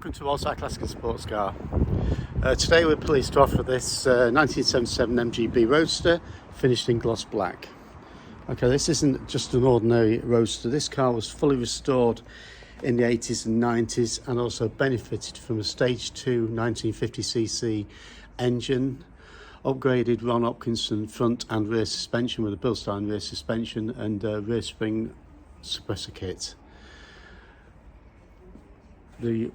Welcome to Roadster Classic and Sports Car. Today we're pleased to offer this 1977 MGB Roadster finished in gloss black. Okay, this isn't just an ordinary Roadster. This car was fully restored in the 80s and 90s and also benefited from a Stage 2 1950cc engine, upgraded Ron Hopkinson front and rear suspension with a Bilstein rear suspension and a rear spring suppressor kit. The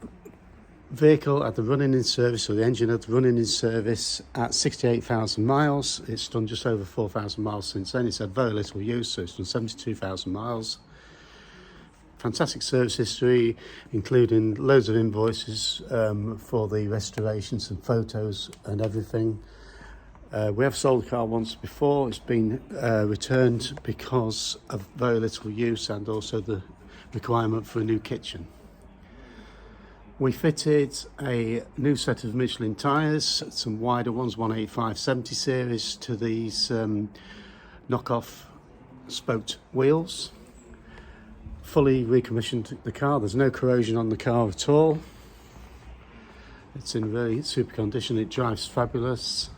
vehicle had the running in service, or the engine had the running in service at 68,000 miles. It's done just over 4,000 miles since then. It's had very little use, so it's done 72,000 miles. Fantastic service history, including loads of invoices for the restorations and photos and everything. We have sold the car once before. It's been returned because of very little use and also the requirement for a new kitchen. We fitted a new set of Michelin tyres, some wider ones, 185/70 series, to these knockoff spoked wheels. Fully recommissioned the car. There's no corrosion on the car at all. It's in really super condition. It drives fabulous.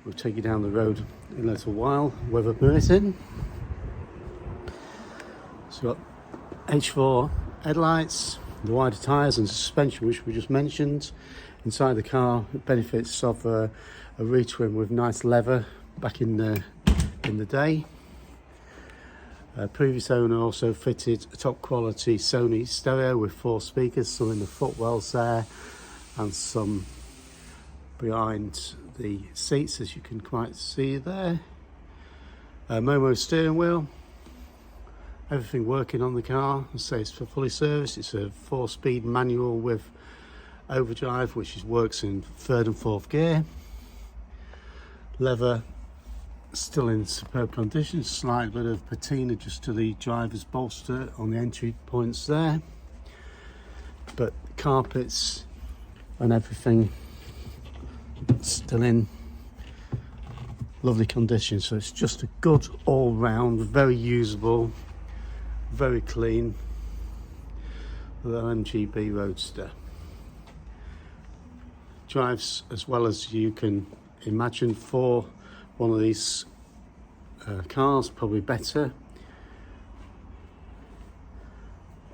We'll take you down the road in a little while, weather permitting. So we've got H4 headlights, the wider tyres and suspension, which we just mentioned. Inside the car, it benefits of a retrim with nice leather back in the day. Previous owner also fitted a top quality Sony stereo with 4 speakers, some in the footwells there and some behind the seats, as you can quite see there. Momo steering wheel. Everything working on the car. I say it's fully serviced. It's a 4-speed manual with overdrive, which works in 3rd and 4th gear. Leather still in superb condition. Slight bit of patina just to the driver's bolster on the entry points there, but carpets and everything still in lovely condition. So it's just a good all-round, very usable, very clean little MGB Roadster. Drives as well as you can imagine for one of these cars, probably better,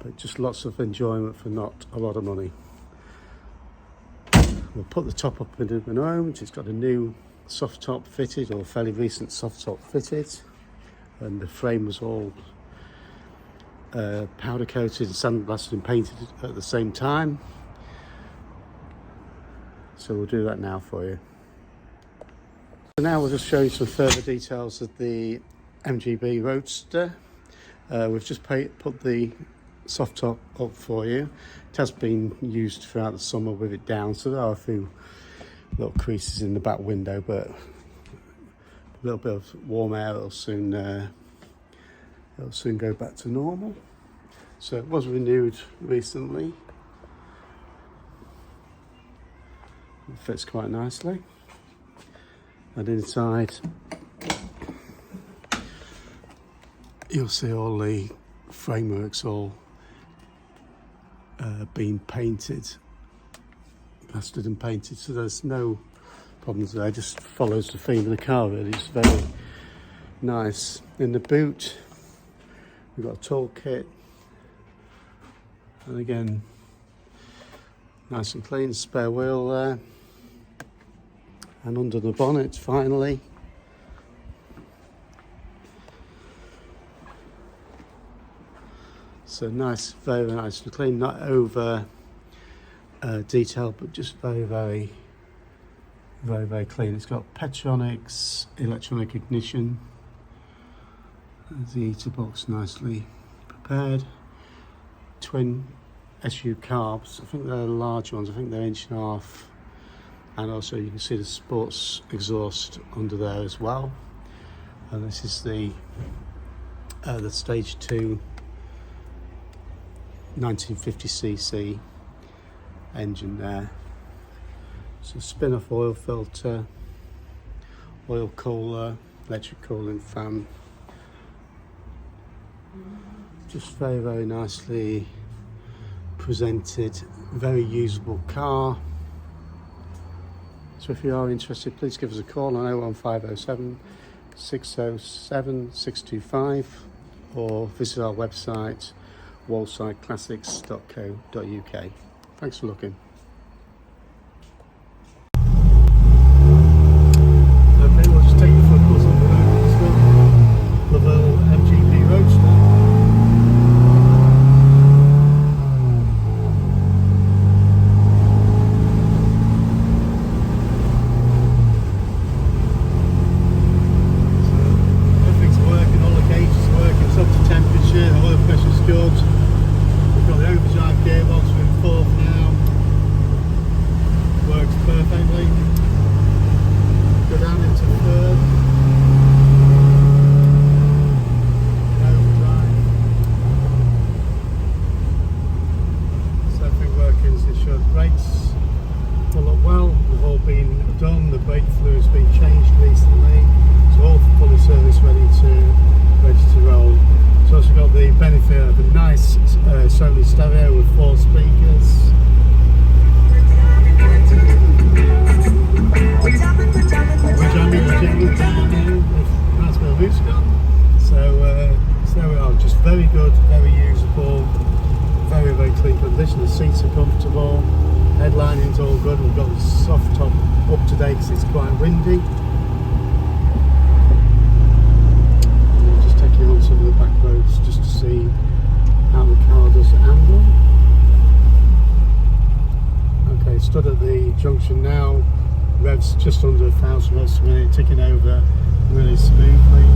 but just lots of enjoyment for not a lot of money. We'll put the top up in a moment. It's got a new soft top fitted, or fairly recent soft top fitted, and the frame was all powder coated and sandblasted and painted at the same time. So we'll do that now for you. So now we'll just show you some further details of the MGB Roadster. We've just put the soft top up for you. It has been used throughout the summer with it down, so there are a few little creases in the back window, but a little bit of warm air will soon go back to normal. So it was renewed recently. It fits quite nicely. And inside you'll see all the frameworks all been painted, plastered and painted, so there's no problems there. It just follows the theme of the car really. It's very nice. In the boot we've got a toolkit, and again nice and clean. Spare wheel there, and under the bonnet finally so nice, very nice and clean, not over detailed, but just very clean. It's got Petronics electronic ignition. There's the heater box nicely prepared. Twin SU carbs. I think they're the large ones. I think they're 1.5 inch, and also you can see the sports exhaust under there as well. And this is the Stage 2 1950cc engine there. So spin-off oil filter, oil cooler, electric cooling fan. Just very nicely presented Very usable car. So if you are interested, please give us a call on 01507 607 625 or visit our website wallsideclassics.co.uk. Thanks for looking. Okay, we'll just take you for a course on the road. The little MGB Roadster. Overdrive gearbox with fourth now, works perfectly. Go down into third, overdrive. So everything working as it should. Brakes pull up well, they've all been done. The brake fluid's been changed recently, so all fully service ready to roll. It's also got the benefit of a nice Sony stereo with 4 speakers. We're jamming, nice bit of music on. So there we are, just very good, very usable, very, very clean condition. The seats are comfortable, headlining's all good. We've got the soft top up to date because it's quite windy. On some of the back roads just to see how the car does handle. Okay, stood at the junction now, revs just under 1,000 revs a minute, ticking over really smoothly.